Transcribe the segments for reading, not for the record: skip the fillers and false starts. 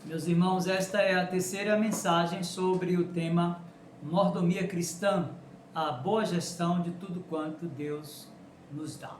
Meus irmãos, esta é a terceira mensagem sobre o tema mordomia cristã, a boa gestão de tudo quanto Deus nos dá.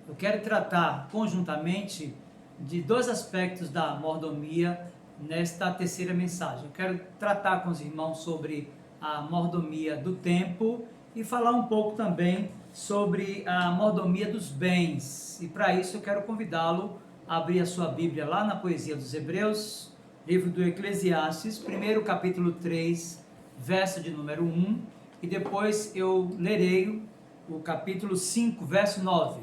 Eu quero tratar conjuntamente de dois aspectos da mordomia nesta terceira mensagem. Eu quero tratar com os irmãos sobre a mordomia do tempo e falar um pouco também sobre a mordomia dos bens. E para isso eu quero convidá-lo a abrir a sua Bíblia lá na Poesia dos Hebreus, livro do Eclesiastes, primeiro capítulo 3, verso de número 1, e depois eu lerei o capítulo 5, verso 9.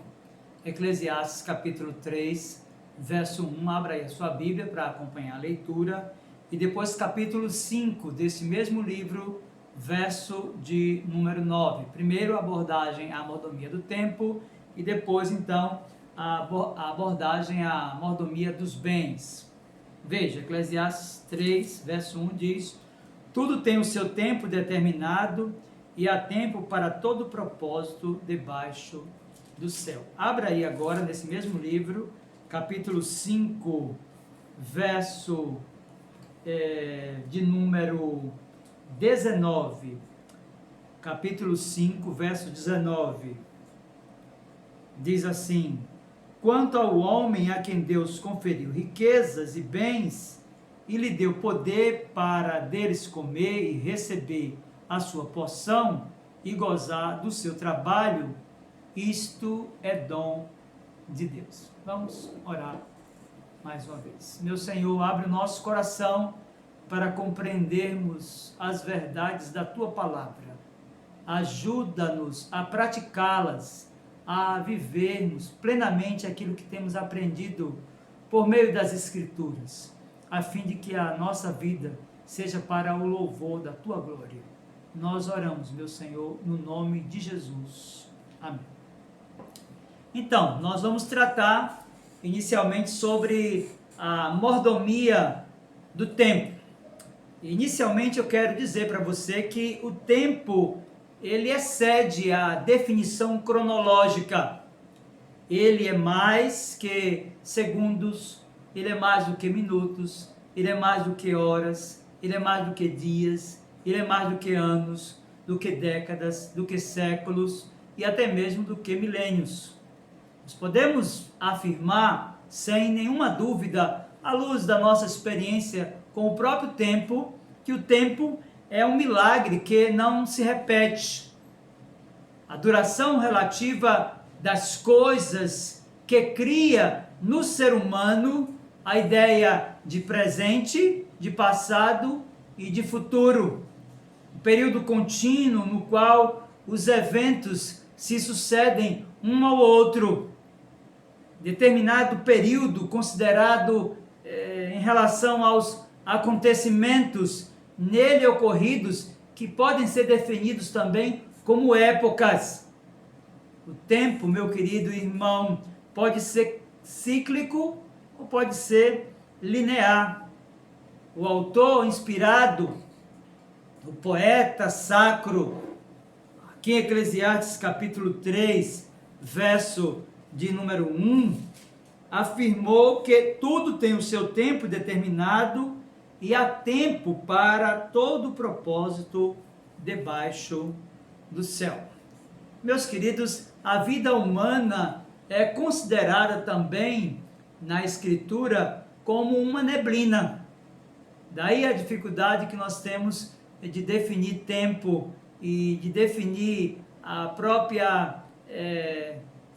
Eclesiastes, capítulo 3, verso 1, abra aí a sua Bíblia para acompanhar a leitura, e depois capítulo 5 desse mesmo livro, verso de número 9. Primeiro a abordagem à mordomia do tempo, e depois então a abordagem à mordomia dos bens. Veja, Eclesiastes 3, verso 1 diz: tudo tem o seu tempo determinado e há tempo para todo propósito debaixo do céu. Abra aí agora, nesse mesmo livro, capítulo 5, verso de número 19. Capítulo 5, verso 19. Diz assim: quanto ao homem a quem Deus conferiu riquezas e bens, e lhe deu poder para deles comer e receber a sua porção e gozar do seu trabalho, isto é dom de Deus. Vamos orar mais uma vez. Meu Senhor, abre o nosso coração para compreendermos as verdades da Tua palavra. Ajuda-nos a praticá-las, a vivermos plenamente aquilo que temos aprendido por meio das Escrituras, a fim de que a nossa vida seja para o louvor da Tua glória. Nós oramos, meu Senhor, no nome de Jesus. Amém. Então, nós vamos tratar inicialmente sobre a mordomia do tempo. Inicialmente eu quero dizer para você que o tempo, ele excede a definição cronológica. Ele é mais que segundos, ele é mais do que minutos, ele é mais do que horas, ele é mais do que dias, ele é mais do que anos, do que décadas, do que séculos e até mesmo do que milênios. Nós podemos afirmar, sem nenhuma dúvida, à luz da nossa experiência com o próprio tempo, que o tempo é um milagre que não se repete. A duração relativa das coisas que cria no ser humano a ideia de presente, de passado e de futuro. Um período contínuo no qual os eventos se sucedem um ao outro. Determinado período considerado em relação aos acontecimentos nele ocorridos, que podem ser definidos também como épocas. O tempo, meu querido irmão, pode ser cíclico ou pode ser linear. O autor inspirado, o poeta sacro, aqui em Eclesiastes capítulo 3, verso de número 1, afirmou que tudo tem o seu tempo determinado e há tempo para todo propósito debaixo do céu. Meus queridos, a vida humana é considerada também na Escritura como uma neblina. Daí a dificuldade que nós temos de definir tempo e de definir a própria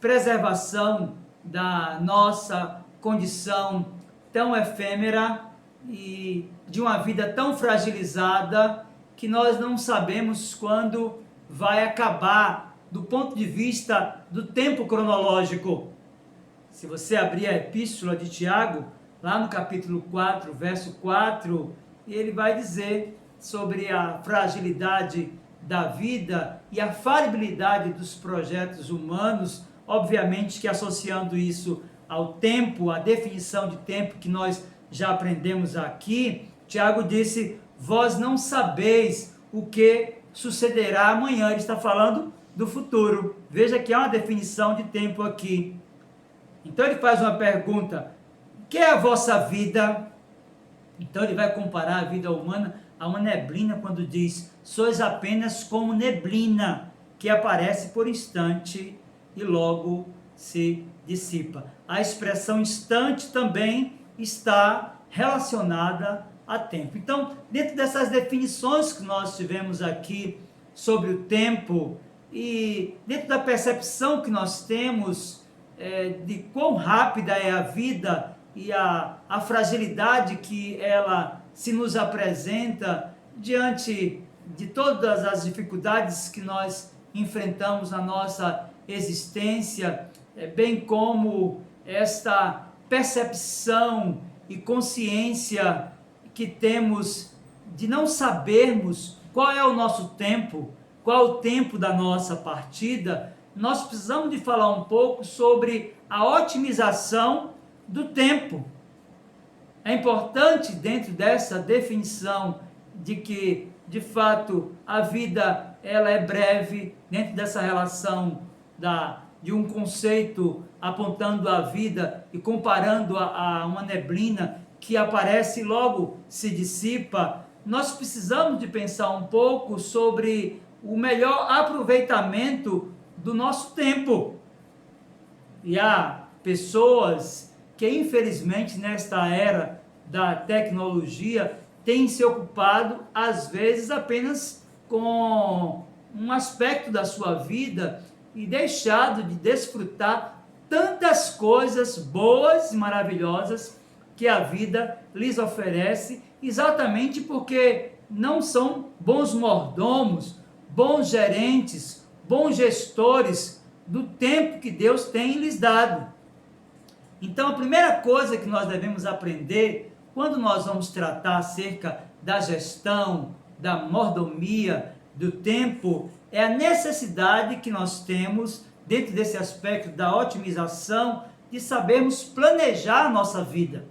preservação da nossa condição tão efêmera e de uma vida tão fragilizada que nós não sabemos quando vai acabar do ponto de vista do tempo cronológico. Se você abrir a epístola de Tiago, lá no capítulo 4, verso 4, ele vai dizer sobre a fragilidade da vida e a falibilidade dos projetos humanos, obviamente que associando isso ao tempo, a definição de tempo que nós já aprendemos aqui, Tiago disse: vós não sabeis o que sucederá amanhã. Ele está falando do futuro. Veja que há uma definição de tempo aqui. Então ele faz uma pergunta: o que é a vossa vida? Então ele vai comparar a vida humana a uma neblina quando diz: sois apenas como neblina que aparece por instante e logo se dissipa. A expressão instante também está relacionada a tempo. Então, dentro dessas definições que nós tivemos aqui sobre o tempo e dentro da percepção que nós temos de quão rápida é a vida e a fragilidade que ela se nos apresenta diante de todas as dificuldades que nós enfrentamos na nossa existência, bem como esta percepção e consciência que temos de não sabermos qual é o nosso tempo, qual é o tempo da nossa partida, nós precisamos de falar um pouco sobre a otimização do tempo. É importante, dentro dessa definição de que, de fato, a vida ela é breve, dentro dessa relação de um conceito apontando a vida e comparando a uma neblina que aparece e logo se dissipa, nós precisamos de pensar um pouco sobre o melhor aproveitamento do nosso tempo. E há pessoas que, infelizmente, nesta era da tecnologia, têm se ocupado, às vezes, apenas com um aspecto da sua vida e deixado de desfrutar tantas coisas boas e maravilhosas que a vida lhes oferece, exatamente porque não são bons mordomos, bons gerentes, bons gestores do tempo que Deus tem lhes dado. Então, a primeira coisa que nós devemos aprender quando nós vamos tratar acerca da gestão, da mordomia, do tempo, é a necessidade que nós temos, dentro desse aspecto da otimização, de sabermos planejar a nossa vida.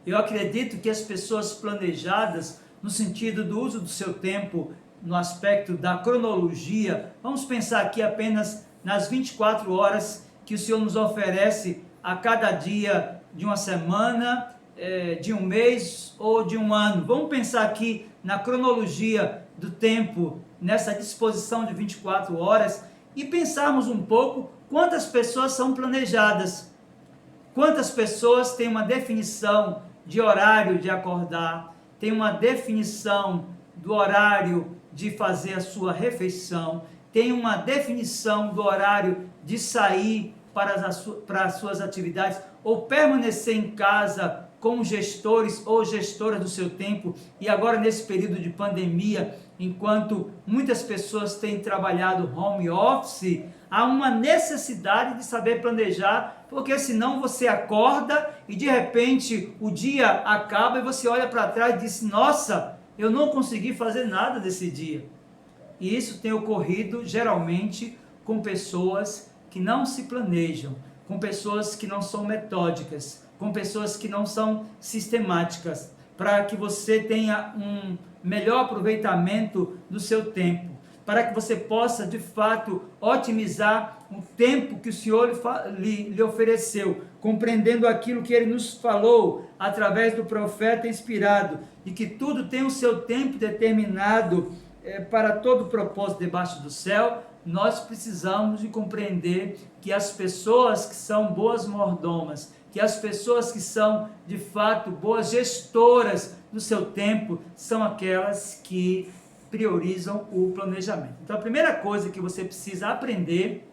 Eu acredito que as pessoas planejadas, no sentido do uso do seu tempo, no aspecto da cronologia, vamos pensar aqui apenas nas 24 horas que o Senhor nos oferece a cada dia de uma semana, de um mês ou de um ano. Vamos pensar aqui na cronologia do tempo, nessa disposição de 24 horas, e pensarmos um pouco quantas pessoas são planejadas, quantas pessoas têm uma definição de horário de acordar, têm uma definição do horário de fazer a sua refeição, tem uma definição do horário de sair para as suas atividades ou permanecer em casa como gestores ou gestoras do seu tempo. E agora, nesse período de pandemia, enquanto muitas pessoas têm trabalhado home office, há uma necessidade de saber planejar, porque senão você acorda e de repente o dia acaba e você olha para trás e diz: nossa, eu não consegui fazer nada desse dia. E isso tem ocorrido geralmente com pessoas que não se planejam, com pessoas que não são metódicas, com pessoas que não são sistemáticas, para que você tenha um melhor aproveitamento do seu tempo, para que você possa de fato otimizar o tempo que o Senhor lhe ofereceu, compreendendo aquilo que Ele nos falou através do profeta inspirado, e que tudo tem o seu tempo determinado para todo o propósito debaixo do céu. Nós precisamos de compreender que as pessoas que são boas mordomas, que as pessoas que são de fato boas gestoras do seu tempo, são aquelas que priorizam o planejamento. Então, a primeira coisa que você precisa aprender,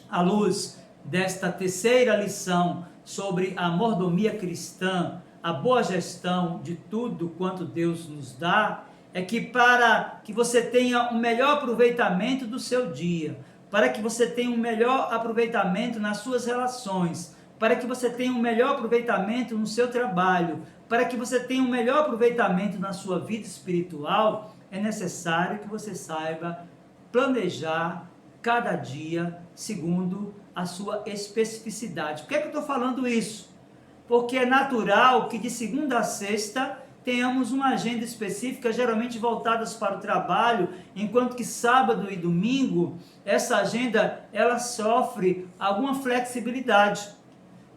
à luz desta terceira lição sobre a mordomia cristã, a boa gestão de tudo quanto Deus nos dá, é que para que você tenha um melhor aproveitamento do seu dia, para que você tenha um melhor aproveitamento nas suas relações, para que você tenha um melhor aproveitamento no seu trabalho, para que você tenha um melhor aproveitamento na sua vida espiritual, é necessário que você saiba planejar cada dia segundo a sua especificidade. Por que eu estou falando isso? Porque é natural que de segunda a sexta tenhamos uma agenda específica, geralmente voltadas para o trabalho, enquanto que sábado e domingo, essa agenda ela sofre alguma flexibilidade.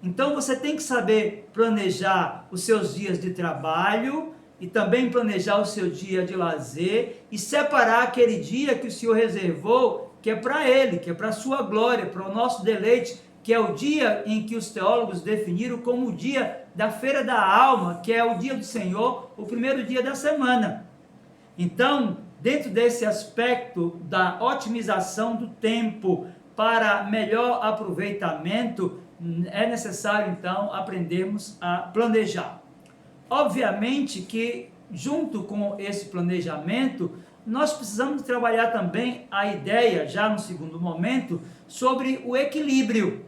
Então você tem que saber planejar os seus dias de trabalho e também planejar o seu dia de lazer e separar aquele dia que o Senhor reservou, que é para Ele, que é para a sua glória, para o nosso deleite, que é o dia em que os teólogos definiram como o dia da feira da alma, que é o dia do Senhor, o primeiro dia da semana. Então, dentro desse aspecto da otimização do tempo para melhor aproveitamento, é necessário então aprendermos a planejar. Obviamente que junto com esse planejamento, nós precisamos trabalhar também a ideia, já no segundo momento, sobre o equilíbrio,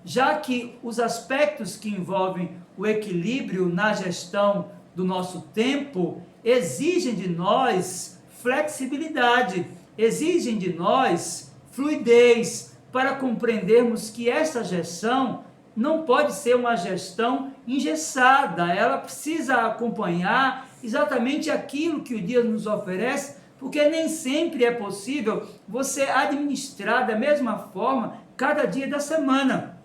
já que os aspectos que envolvem o equilíbrio na gestão do nosso tempo exigem de nós flexibilidade, exigem de nós fluidez, para compreendermos que essa gestão não pode ser uma gestão engessada, ela precisa acompanhar exatamente aquilo que o dia nos oferece, porque nem sempre é possível você administrar da mesma forma cada dia da semana.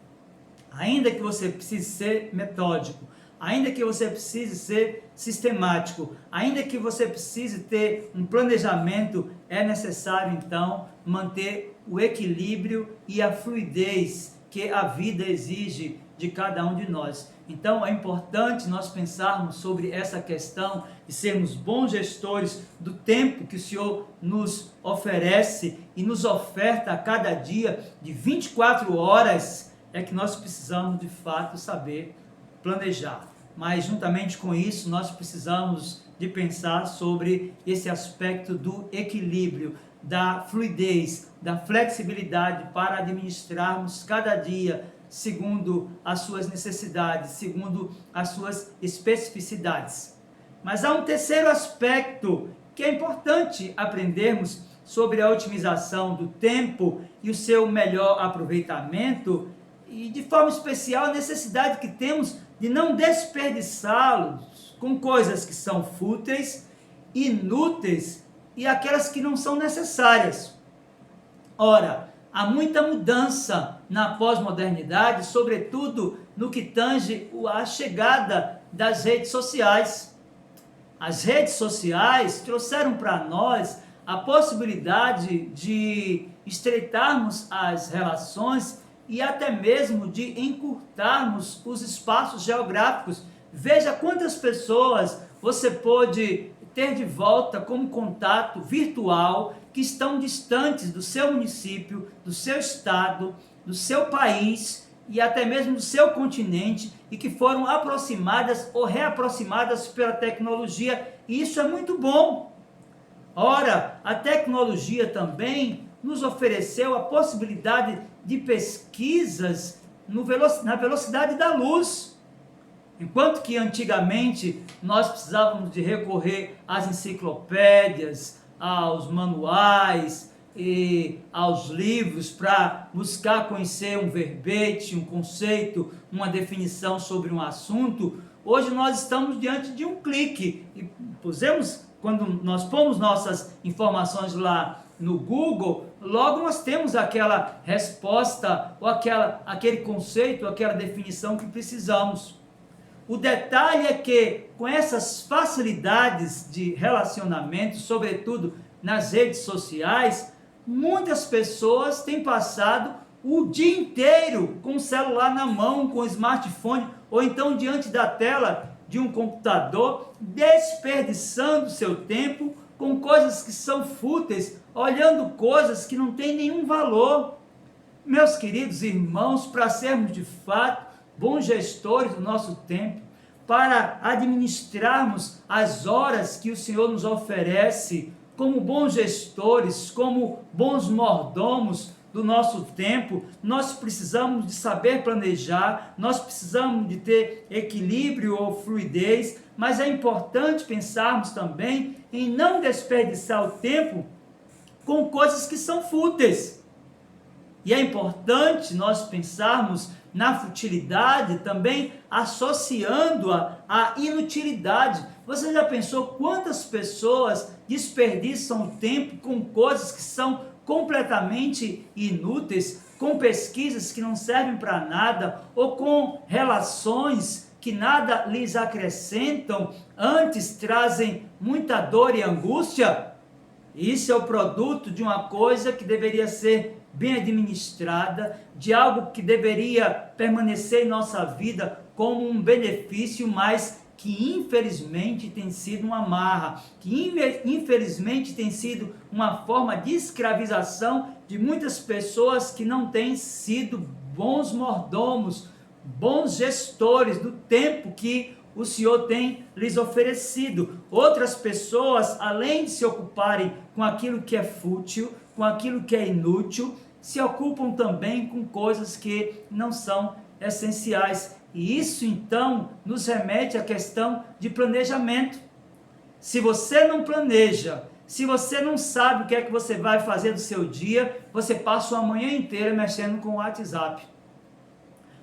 Ainda que você precise ser metódico, ainda que você precise ser sistemático, ainda que você precise ter um planejamento, é necessário então manter o equilíbrio e a fluidez que a vida exige de cada um de nós. Então é importante nós pensarmos sobre essa questão de sermos bons gestores do tempo que o Senhor nos oferece e nos oferta a cada dia de 24 horas, é que nós precisamos de fato saber planejar. Mas juntamente com isso nós precisamos de pensar sobre esse aspecto do equilíbrio, da fluidez, da flexibilidade para administrarmos cada dia segundo as suas necessidades, segundo as suas especificidades. Mas há um terceiro aspecto que é importante aprendermos sobre a otimização do tempo e o seu melhor aproveitamento, e de forma especial a necessidade que temos de não desperdiçá-los com coisas que são fúteis, inúteis e aquelas que não são necessárias. Ora, há muita mudança na pós-modernidade, sobretudo no que tange a chegada das redes sociais. As redes sociais trouxeram para nós a possibilidade de estreitarmos as relações e até mesmo de encurtarmos os espaços geográficos. Veja quantas pessoas você pôde ter de volta como contato virtual que estão distantes do seu município, do seu estado, do seu país e até mesmo do seu continente e que foram aproximadas ou reaproximadas pela tecnologia, e isso é muito bom. Ora, a tecnologia também nos ofereceu a possibilidade de pesquisas na velocidade da luz. Enquanto que antigamente nós precisávamos de recorrer às enciclopédias, aos manuais e aos livros para buscar conhecer um verbete, um conceito, uma definição sobre um assunto, hoje nós estamos diante de um clique e quando nós pomos nossas informações lá no Google, logo nós temos aquela resposta ou aquele conceito, aquela definição que precisamos. O detalhe é que com essas facilidades de relacionamento, sobretudo nas redes sociais, muitas pessoas têm passado o dia inteiro com o celular na mão, com o smartphone, ou então diante da tela de um computador, desperdiçando seu tempo com coisas que são fúteis, olhando coisas que não têm nenhum valor. Meus queridos irmãos, para sermos de fato bons gestores do nosso tempo, para administrarmos as horas que o Senhor nos oferece, como bons gestores, como bons mordomos do nosso tempo, nós precisamos de saber planejar, nós precisamos de ter equilíbrio ou fluidez, mas é importante pensarmos também em não desperdiçar o tempo com coisas que são fúteis. E é importante nós pensarmos na futilidade também associando-a à inutilidade. Você já pensou quantas pessoas desperdiçam o tempo com coisas que são completamente inúteis, com pesquisas que não servem para nada, ou com relações que nada lhes acrescentam, antes trazem muita dor e angústia? Isso é o produto de uma coisa que deveria ser bem administrada, de algo que deveria permanecer em nossa vida como um benefício, mas que infelizmente tem sido uma amarra, que infelizmente tem sido uma forma de escravização de muitas pessoas que não têm sido bons mordomos, bons gestores do tempo que o Senhor tem lhes oferecido. Outras pessoas, além de se ocuparem com aquilo que é fútil, com aquilo que é inútil, se ocupam também com coisas que não são essenciais. E isso então nos remete à questão de planejamento. Se você não planeja, se você não sabe o que é que você vai fazer do seu dia, você passa uma manhã inteira mexendo com o WhatsApp.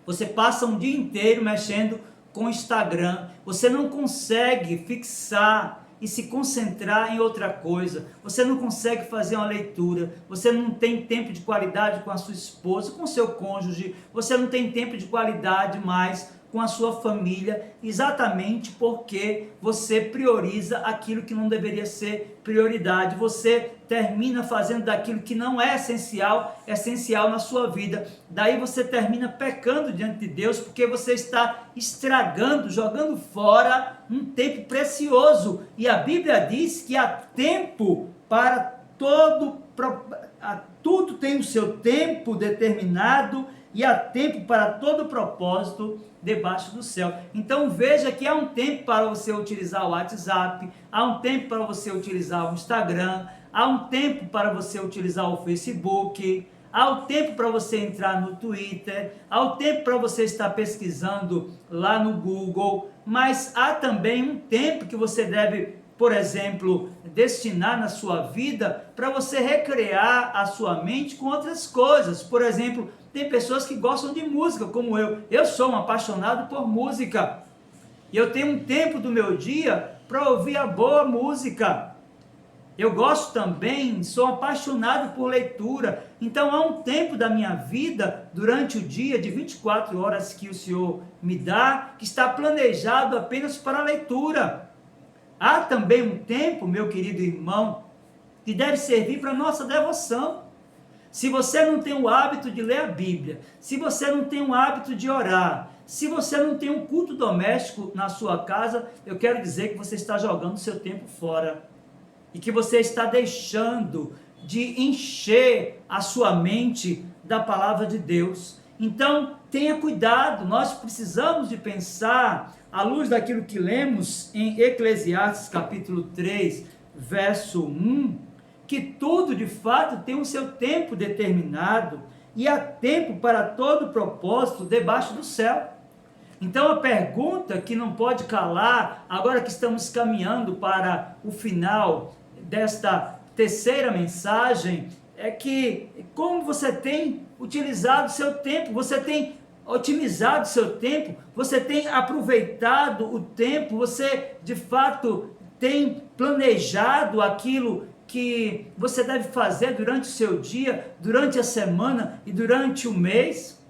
Você passa um dia inteiro mexendo com o Instagram. Você não consegue fixar e se concentrar em outra coisa. Você não consegue fazer uma leitura. Você não tem tempo de qualidade com a sua esposa, com o seu cônjuge. Você não tem tempo de qualidade mais com a sua família, exatamente porque você prioriza aquilo que não deveria ser prioridade. Você termina fazendo daquilo que não é essencial na sua vida. Daí você termina pecando diante de Deus, porque você está estragando, jogando fora um tempo precioso. E a Bíblia diz que há tempo para tudo tem o seu tempo determinado, e há tempo para todo propósito debaixo do céu. Então veja que há um tempo para você utilizar o WhatsApp, há um tempo para você utilizar o Instagram, há um tempo para você utilizar o Facebook, há um tempo para você entrar no Twitter, há um tempo para você estar pesquisando lá no Google, mas há também um tempo que você deve, por exemplo, destinar na sua vida para você recrear a sua mente com outras coisas. Por exemplo, tem pessoas que gostam de música, como eu. Eu sou um apaixonado por música. E eu tenho um tempo do meu dia para ouvir a boa música. Eu gosto também, sou apaixonado por leitura. Então há um tempo da minha vida, durante o dia de 24 horas que o Senhor me dá, que está planejado apenas para a leitura. Há também um tempo, meu querido irmão, que deve servir para a nossa devoção. Se você não tem o hábito de ler a Bíblia, se você não tem o hábito de orar, se você não tem um culto doméstico na sua casa, eu quero dizer que você está jogando seu tempo fora. E que você está deixando de encher a sua mente da palavra de Deus. Então, tenha cuidado, nós precisamos de pensar, à luz daquilo que lemos em Eclesiastes capítulo 3, verso 1, que tudo de fato tem o seu tempo determinado e há tempo para todo propósito debaixo do céu. Então a pergunta que não pode calar, agora que estamos caminhando para o final desta terceira mensagem, é que como você tem utilizado o seu tempo, você tem otimizado o seu tempo, você tem aproveitado o tempo, você de fato tem planejado aquilo que você deve fazer durante o seu dia, durante a semana e durante o mês.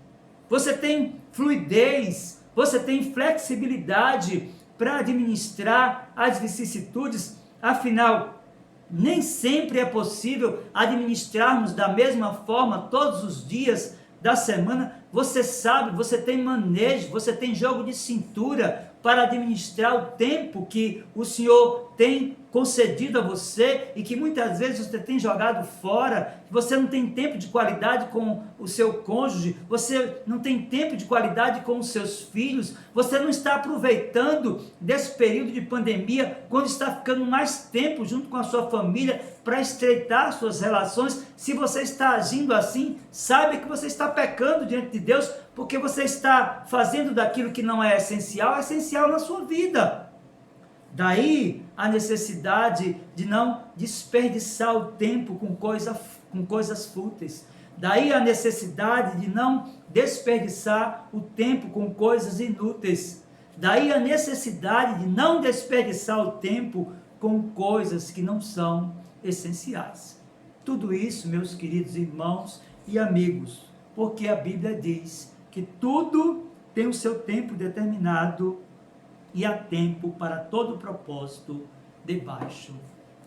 Você tem fluidez, você tem flexibilidade para administrar as vicissitudes. Afinal, nem sempre é possível administrarmos da mesma forma todos os dias da semana. Você sabe, você tem manejo, você tem jogo de cintura para administrar o tempo que o Senhor tem concedido a você e que muitas vezes você tem jogado fora. Você não tem tempo de qualidade com o seu cônjuge, você não tem tempo de qualidade com os seus filhos, você não está aproveitando desse período de pandemia, quando está ficando mais tempo junto com a sua família para estreitar suas relações. Se você está agindo assim, saiba que você está pecando diante de Deus, porque você está fazendo daquilo que não é essencial na sua vida. Daí a necessidade de não desperdiçar o tempo com coisas fúteis. Daí a necessidade de não desperdiçar o tempo com coisas inúteis. Daí a necessidade de não desperdiçar o tempo com coisas que não são essenciais. Tudo isso, meus queridos irmãos e amigos, porque a Bíblia diz que tudo tem o seu tempo determinado e há tempo para todo propósito debaixo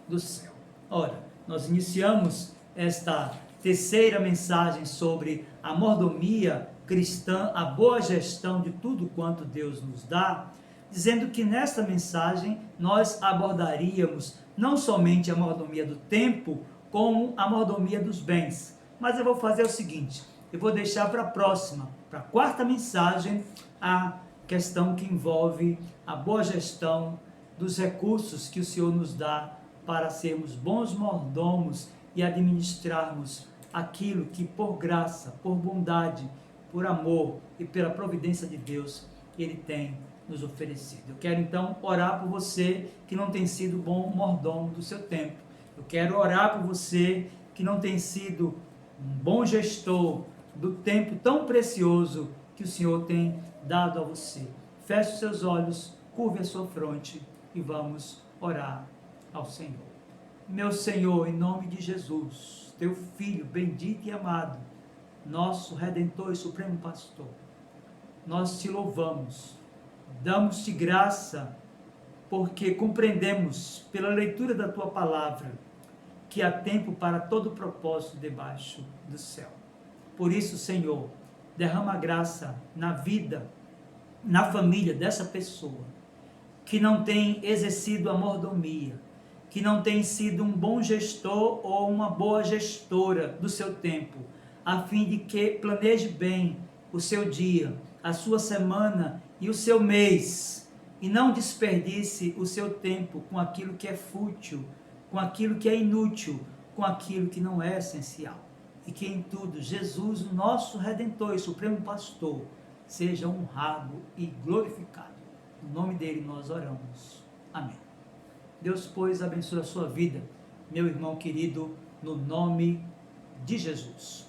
do céu. Ora, nós iniciamos esta terceira mensagem sobre a mordomia cristã, a boa gestão de tudo quanto Deus nos dá, dizendo que nesta mensagem nós abordaríamos não somente a mordomia do tempo, como a mordomia dos bens. Mas eu vou fazer o seguinte, eu vou deixar para a próxima, para a quarta mensagem, a questão que envolve a boa gestão dos recursos que o Senhor nos dá para sermos bons mordomos e administrarmos aquilo que por graça, por bondade, por amor e pela providência de Deus, Ele tem nos oferecido. Eu quero então orar por você que não tem sido bom mordomo do seu tempo. Eu quero orar por você que não tem sido um bom gestor do tempo tão precioso que o Senhor tem dado a você. Feche os seus olhos, curve a sua fronte e vamos orar ao Senhor. Meu Senhor, em nome de Jesus, teu Filho bendito e amado, nosso Redentor e Supremo Pastor, nós te louvamos, damos-te graça, porque compreendemos pela leitura da tua palavra que há tempo para todo propósito debaixo do céu. Por isso, Senhor, derrama graça na vida, na família dessa pessoa que não tem exercido a mordomia, que não tem sido um bom gestor ou uma boa gestora do seu tempo, a fim de que planeje bem o seu dia, a sua semana e o seu mês, e não desperdice o seu tempo com aquilo que é fútil, com aquilo que é inútil, com aquilo que não é essencial. E que em tudo Jesus, o nosso Redentor e Supremo Pastor, seja honrado e glorificado. No nome dele nós oramos. Amém. Deus, pois, abençoe a sua vida, meu irmão querido, no nome de Jesus.